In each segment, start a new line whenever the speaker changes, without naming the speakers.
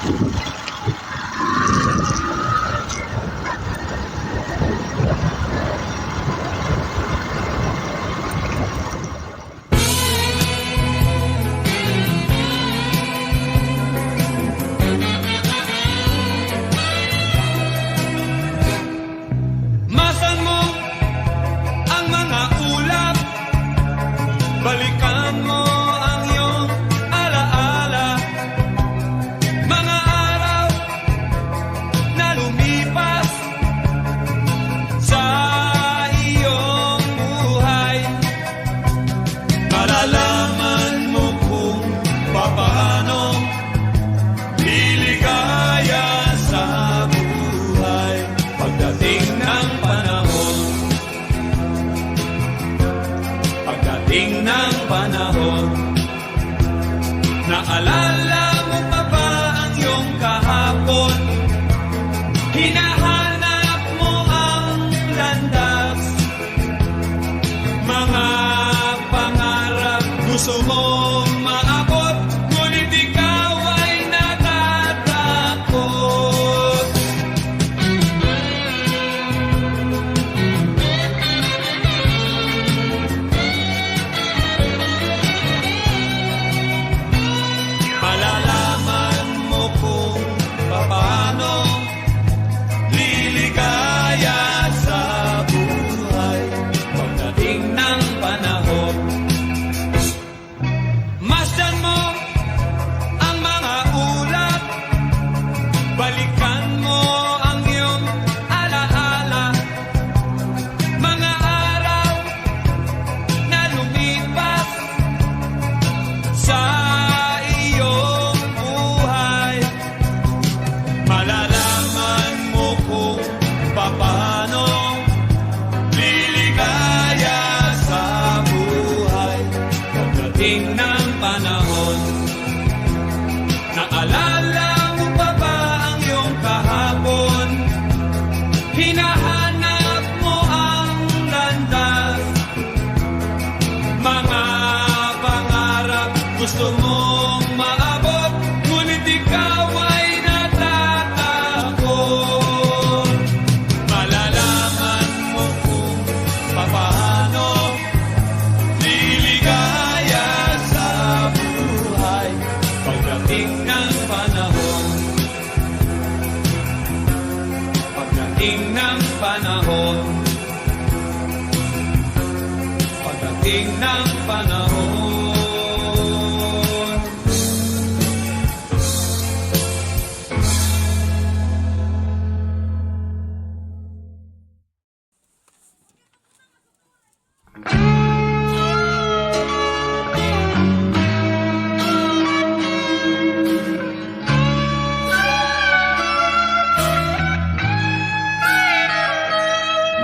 Masan mo ang mga ulap, balikan mo ang iyong alaala, mga araw na lumipas sa iyong buhay. Malalaman mo kung papaano liligaya sa buhay pagdating ng panahon. Pagdating ng panahon, naalala mo pa ba ang iyong kahapon? Hinahanap mo ang landas, mga pangarap gusto mong maabot, ngunit ikaw ay natatakot. Malalaman mo kung paano liligaya sa buhay pagdating ng panahon. Masdan mo ang mga ulap, balikan mo ang iyong alaala, mga araw na lumipas sa iyong buhay. Malalaman mo kung paano liligaya sa buhay pagdating ng panahon. Naalala mo pa ba ang iyong kahapon? Hinahanap mo ang landas, mga pangarap gusto mong maabot, ngunit ikaw ay natatakot. Malalaman mo kung paano liligaya sa buhay pagdating ng panahon. Pagdating ng panahon. Pagdating ng panahon.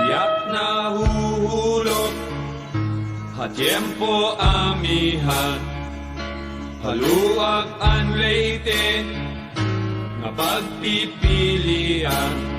Tiyak na huhulog tiempo amihan, haluag ang leite nga pagpipilian.